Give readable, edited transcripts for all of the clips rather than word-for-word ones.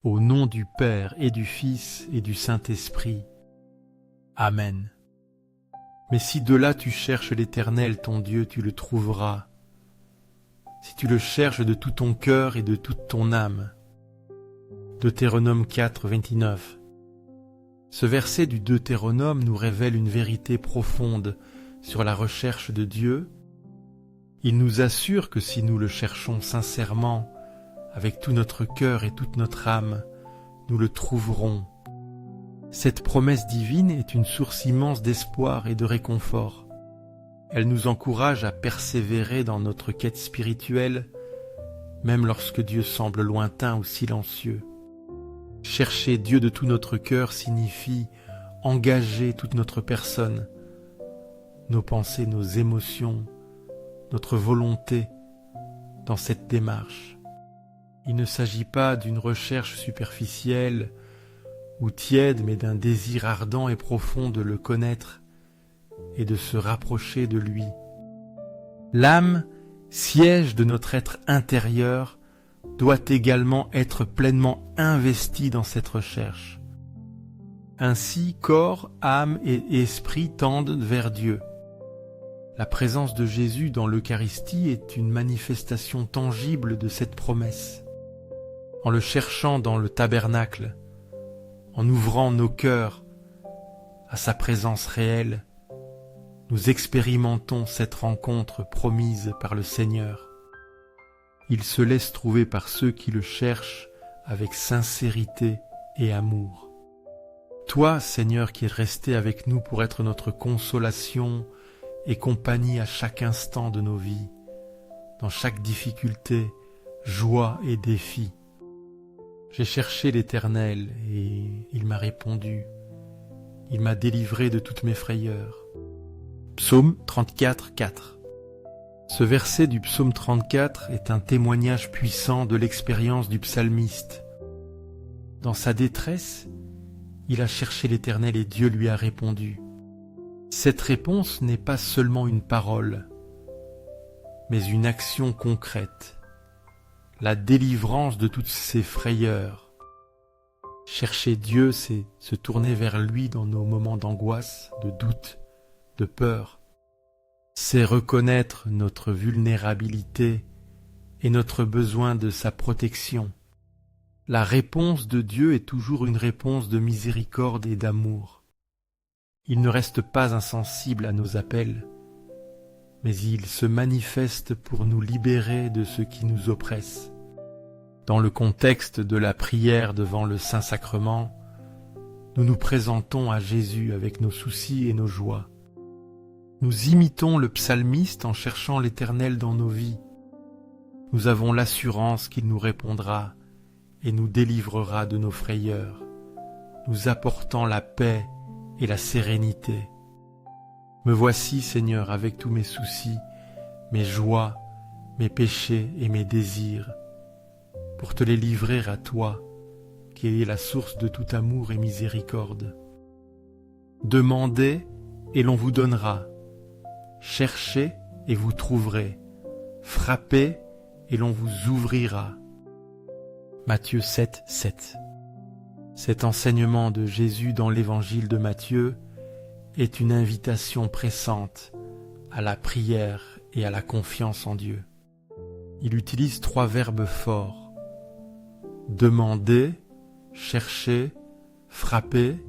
Au nom du Père et du Fils et du Saint-Esprit. Amen. Mais si de là tu cherches l'Éternel, ton Dieu, tu le trouveras. Si tu le cherches de tout ton cœur et de toute ton âme. Deutéronome 4, 29. Ce verset du Deutéronome nous révèle une vérité profonde sur la recherche de Dieu. Il nous assure que si nous le cherchons sincèrement, avec tout notre cœur et toute notre âme, nous le trouverons. Cette promesse divine est une source immense d'espoir et de réconfort. Elle nous encourage à persévérer dans notre quête spirituelle, même lorsque Dieu semble lointain ou silencieux. Chercher Dieu de tout notre cœur signifie engager toute notre personne, nos pensées, nos émotions, notre volonté dans cette démarche. Il ne s'agit pas d'une recherche superficielle ou tiède, mais d'un désir ardent et profond de le connaître et de se rapprocher de lui. L'âme, siège de notre être intérieur, doit également être pleinement investie dans cette recherche. Ainsi, corps, âme et esprit tendent vers Dieu. La présence de Jésus dans l'Eucharistie est une manifestation tangible de cette promesse. En le cherchant dans le tabernacle, en ouvrant nos cœurs à sa présence réelle, nous expérimentons cette rencontre promise par le Seigneur. Il se laisse trouver par ceux qui le cherchent avec sincérité et amour. Toi, Seigneur, qui es resté avec nous pour être notre consolation et compagnie à chaque instant de nos vies, dans chaque difficulté, joie et défi. J'ai cherché l'Éternel et il m'a répondu. Il m'a délivré de toutes mes frayeurs. Psaume 34, 4. Ce verset du psaume 34 est un témoignage puissant de l'expérience du psalmiste. Dans sa détresse, il a cherché l'Éternel et Dieu lui a répondu. Cette réponse n'est pas seulement une parole, mais une action concrète. La délivrance de toutes ses frayeurs. Chercher Dieu, c'est se tourner vers lui dans nos moments d'angoisse, de doute, de peur. C'est reconnaître notre vulnérabilité et notre besoin de sa protection. La réponse de Dieu est toujours une réponse de miséricorde et d'amour. Il ne reste pas insensible à nos appels, mais il se manifeste pour nous libérer de ce qui nous oppresse. Dans le contexte de la prière devant le Saint-Sacrement, nous nous présentons à Jésus avec nos soucis et nos joies. Nous imitons le psalmiste en cherchant l'Éternel dans nos vies. Nous avons l'assurance qu'il nous répondra et nous délivrera de nos frayeurs, nous apportant la paix et la sérénité. Me voici, Seigneur, avec tous mes soucis, mes joies, mes péchés et mes désirs, pour te les livrer à toi, qui es la source de tout amour et miséricorde. Demandez et l'on vous donnera. Cherchez et vous trouverez. Frappez et l'on vous ouvrira. Matthieu 7, 7. Cet enseignement de Jésus dans l'évangile de Matthieu est une invitation pressante à la prière et à la confiance en Dieu. Il utilise 3 verbes forts. Demander, chercher, frapper,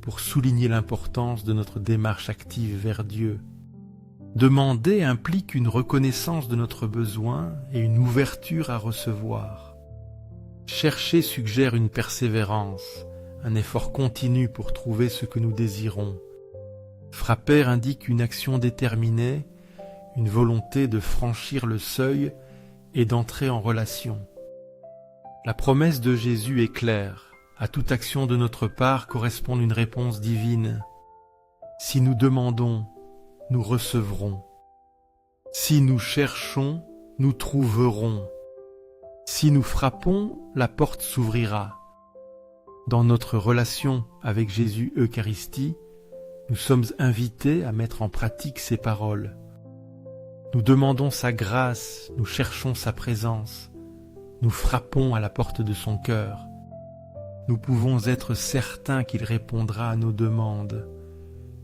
pour souligner l'importance de notre démarche active vers Dieu. Demander implique une reconnaissance de notre besoin et une ouverture à recevoir. Chercher suggère une persévérance, un effort continu pour trouver ce que nous désirons. Frapper indique une action déterminée, une volonté de franchir le seuil et d'entrer en relation. La promesse de Jésus est claire. À toute action de notre part correspond une réponse divine. Si nous demandons, nous recevrons. Si nous cherchons, nous trouverons. Si nous frappons, la porte s'ouvrira. Dans notre relation avec Jésus Eucharistie, nous sommes invités à mettre en pratique ces paroles. Nous demandons sa grâce, nous cherchons sa présence, nous frappons à la porte de son cœur. nous pouvons être certains qu'il répondra à nos demandes,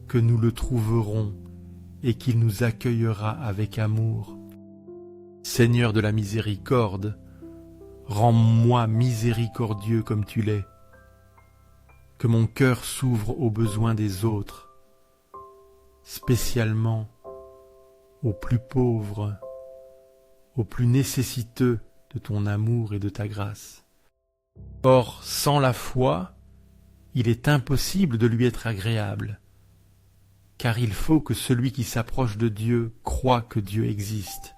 que nous le trouverons et qu'il nous accueillera avec amour. Seigneur de la miséricorde, rends-moi miséricordieux comme tu l'es, que mon cœur s'ouvre aux besoins des autres, spécialement aux plus pauvres, aux plus nécessiteux de ton amour et de ta grâce. Or, sans la foi, il est impossible de lui être agréable, car il faut que celui qui s'approche de Dieu croie que Dieu existe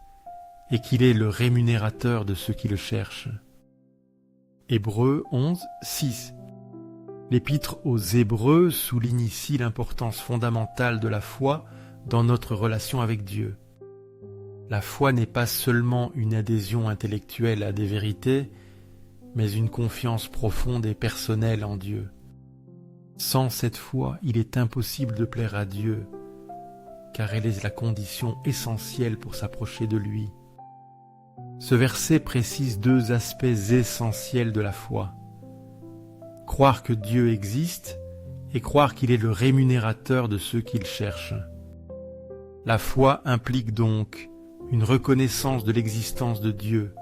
et qu'il est le rémunérateur de ceux qui le cherchent. Hébreux 11, 6. L'épître aux Hébreux souligne ici l'importance fondamentale de la foi dans notre relation avec Dieu. La foi n'est pas seulement une adhésion intellectuelle à des vérités, mais une confiance profonde et personnelle en Dieu. Sans cette foi, il est impossible de plaire à Dieu, car elle est la condition essentielle pour s'approcher de lui. Ce verset précise deux aspects essentiels de la foi. Croire que Dieu existe et croire qu'il est le rémunérateur de ceux qui le cherchent. La foi implique donc une reconnaissance de l'existence de Dieu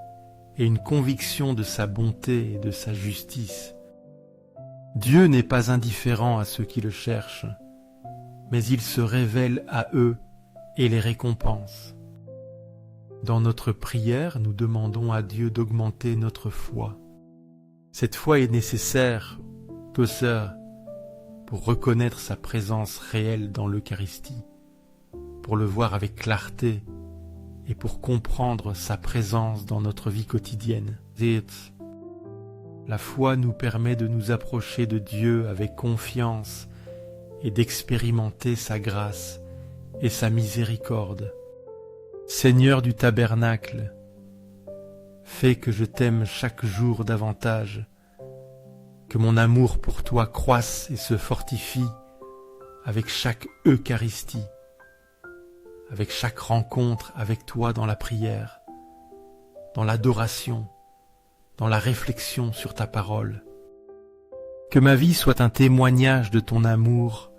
et une conviction de sa bonté et de sa justice. Dieu n'est pas indifférent à ceux qui le cherchent, mais il se révèle à eux et les récompense. Dans notre prière, nous demandons à Dieu d'augmenter notre foi. Cette foi est nécessaire, sœurs, pour reconnaître sa présence réelle dans l'Eucharistie, pour le voir avec clarté et pour comprendre sa présence dans notre vie quotidienne. La foi nous permet de nous approcher de Dieu avec confiance et d'expérimenter sa grâce et sa miséricorde. Seigneur du tabernacle, fais que je t'aime chaque jour davantage, que mon amour pour toi croisse et se fortifie avec chaque Eucharistie, avec chaque rencontre avec toi dans la prière, dans l'adoration, dans la réflexion sur ta parole. Que ma vie soit un témoignage de ton amour,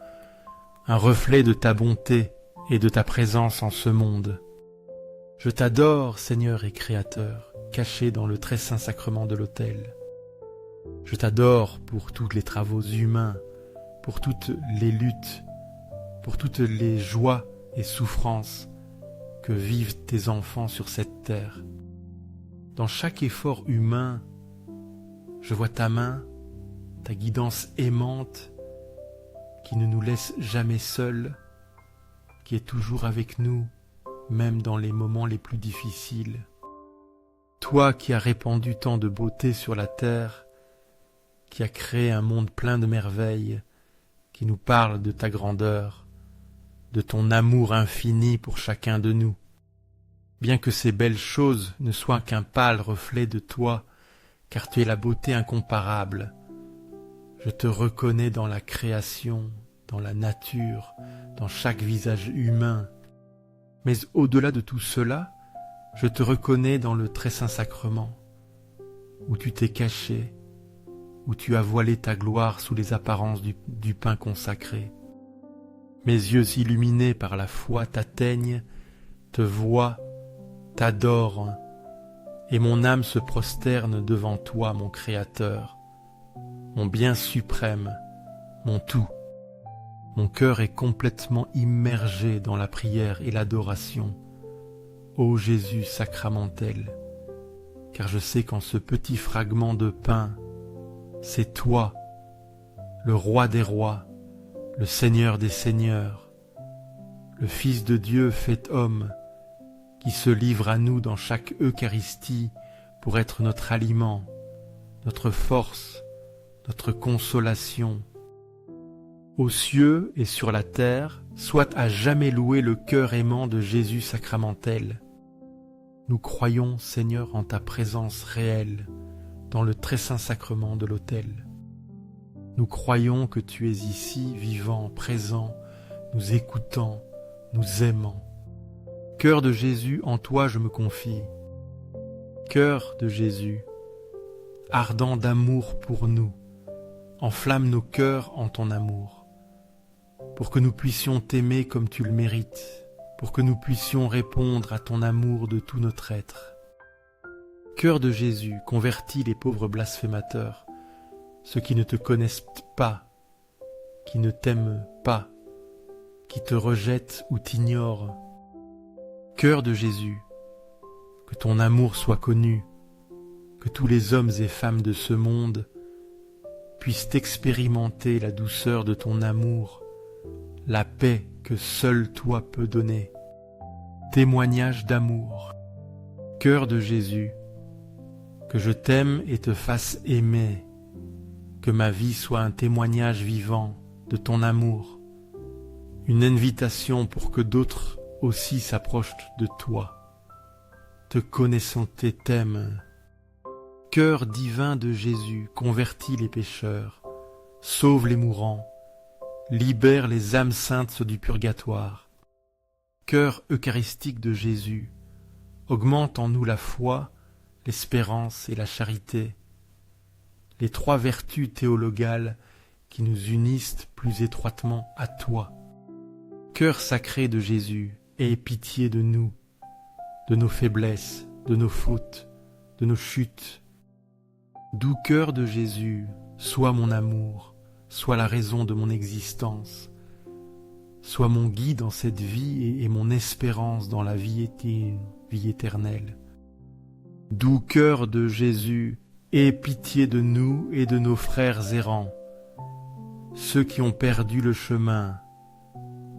un reflet de ta bonté et de ta présence en ce monde. Je t'adore, Seigneur et Créateur, caché dans le très saint sacrement de l'autel. Je t'adore pour tous les travaux humains, pour toutes les luttes, pour toutes les joies et souffrances que vivent tes enfants sur cette terre. Dans chaque effort humain, je vois ta main, ta guidance aimante, qui ne nous laisse jamais seuls, qui est toujours avec nous, même dans les moments les plus difficiles. Toi qui as répandu tant de beauté sur la terre, qui as créé un monde plein de merveilles, qui nous parle de ta grandeur, de ton amour infini pour chacun de nous. Bien que ces belles choses ne soient qu'un pâle reflet de toi, car tu es la beauté incomparable, je te reconnais dans la création, dans la nature, dans chaque visage humain. Mais au-delà de tout cela, je te reconnais dans le très saint sacrement, où tu t'es caché, où tu as voilé ta gloire sous les apparences du pain consacré. Mes yeux illuminés par la foi t'atteignent, te voient, t'adorent, et mon âme se prosterne devant toi, mon Créateur, mon bien suprême, mon tout. Mon cœur est complètement immergé dans la prière et l'adoration, ô Jésus sacramentel, car je sais qu'en ce petit fragment de pain, c'est toi, le Roi des rois, le Seigneur des seigneurs, le Fils de Dieu fait homme, qui se livre à nous dans chaque Eucharistie pour être notre aliment, notre force, notre consolation. Aux cieux et sur la terre, soit à jamais loué le cœur aimant de Jésus sacramentel. Nous croyons, Seigneur, en ta présence réelle dans le très saint sacrement de l'autel. Nous croyons que tu es ici, vivant, présent, nous écoutant, nous aimant. Cœur de Jésus, en toi je me confie. Cœur de Jésus, ardent d'amour pour nous, enflamme nos cœurs en ton amour, pour que nous puissions t'aimer comme tu le mérites, pour que nous puissions répondre à ton amour de tout notre être. Cœur de Jésus, convertis les pauvres blasphémateurs, ceux qui ne te connaissent pas, qui ne t'aiment pas, qui te rejettent ou t'ignorent. Cœur de Jésus, que ton amour soit connu, que tous les hommes et femmes de ce monde puissent expérimenter la douceur de ton amour, la paix que seul toi peux donner. Témoignage d'amour. Cœur de Jésus, que je t'aime et te fasse aimer, que ma vie soit un témoignage vivant de ton amour, une invitation pour que d'autres aussi s'approchent de toi, te connaissant et t'aiment. Cœur divin de Jésus, convertis les pécheurs, sauve les mourants, libère les âmes saintes du purgatoire. Cœur eucharistique de Jésus, augmente en nous la foi, l'espérance et la charité, les trois vertus théologales qui nous unissent plus étroitement à toi. Cœur sacré de Jésus, aie pitié de nous, de nos faiblesses, de nos fautes, de nos chutes. Doux cœur de Jésus, sois mon amour, sois la raison de mon existence, sois mon guide dans cette vie et mon espérance dans la vie éternelle. Doux cœur de Jésus, aie pitié de nous et de nos frères errants, ceux qui ont perdu le chemin,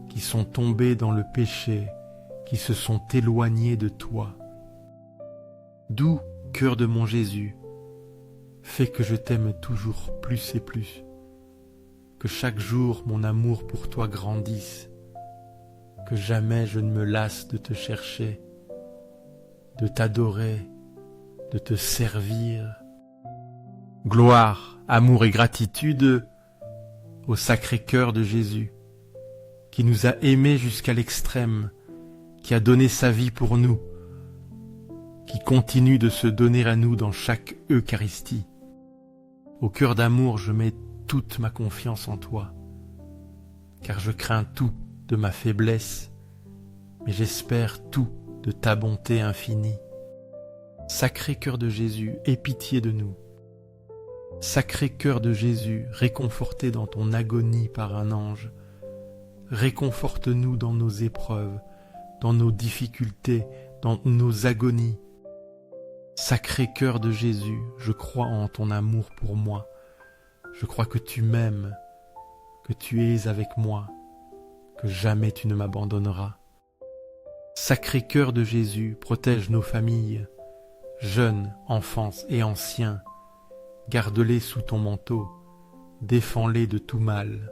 qui sont tombés dans le péché, qui se sont éloignés de toi. Doux cœur de mon Jésus, fais que je t'aime toujours plus et plus, que chaque jour mon amour pour toi grandisse, que jamais je ne me lasse de te chercher, de t'adorer, de te servir. Gloire, amour et gratitude au Sacré-Cœur de Jésus, qui nous a aimés jusqu'à l'extrême, qui a donné sa vie pour nous, qui continue de se donner à nous dans chaque Eucharistie. Au cœur d'amour, je mets toute ma confiance en toi, car je crains tout de ma faiblesse, mais j'espère tout de ta bonté infinie. Sacré cœur de Jésus, aie pitié de nous. Sacré cœur de Jésus, réconforté dans ton agonie par un ange, réconforte-nous dans nos épreuves, dans nos difficultés, dans nos agonies. Sacré cœur de Jésus, je crois en ton amour pour moi. Je crois que tu m'aimes, que tu es avec moi, que jamais tu ne m'abandonneras. Sacré cœur de Jésus, protège nos familles, jeunes, enfants et anciens. Garde-les sous ton manteau, défends-les de tout mal,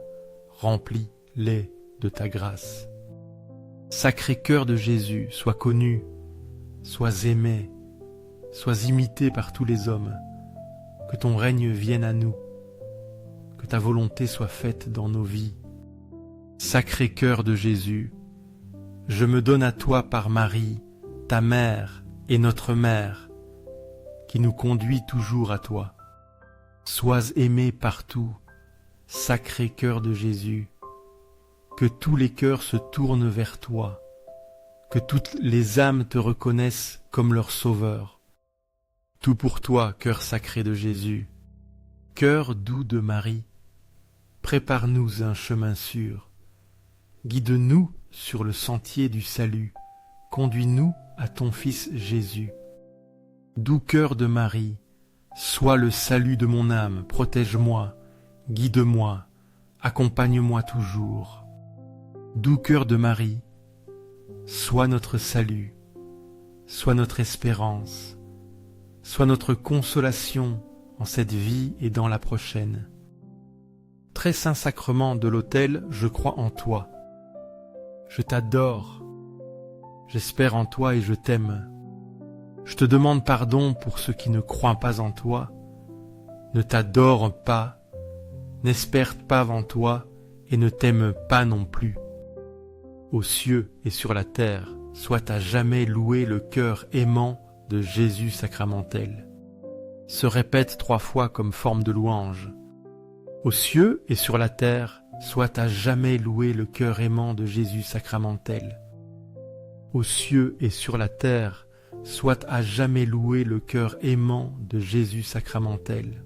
remplis-les de ta grâce. Sacré cœur de Jésus, sois connu, sois aimé, sois imité par tous les hommes, que ton règne vienne à nous, que ta volonté soit faite dans nos vies. Sacré cœur de Jésus, je me donne à toi par Marie, ta mère et notre mère, qui nous conduit toujours à toi. Sois aimé partout, Sacré cœur de Jésus, que tous les cœurs se tournent vers toi, que toutes les âmes te reconnaissent comme leur sauveur. Tout pour toi, cœur sacré de Jésus, cœur doux de Marie, prépare-nous un chemin sûr, guide-nous sur le sentier du salut, conduis-nous à ton Fils Jésus. Doux cœur de Marie, sois le salut de mon âme, protège-moi, guide-moi, accompagne-moi toujours. Doux cœur de Marie, sois notre salut, sois notre espérance, sois notre consolation en cette vie et dans la prochaine. Très saint sacrement de l'autel, je crois en toi. Je t'adore, j'espère en toi et je t'aime. Je te demande pardon pour ceux qui ne croient pas en toi, ne t'adorent pas, n'espèrent pas en toi et ne t'aiment pas non plus. Aux cieux et sur la terre, soit à jamais loué le cœur aimant de Jésus sacramentel. Se répète 3 fois comme forme de louange. Aux cieux et sur la terre, soit à jamais loué le cœur aimant de Jésus sacramentel. Aux cieux et sur la terre, soit à jamais loué le cœur aimant de Jésus sacramentel.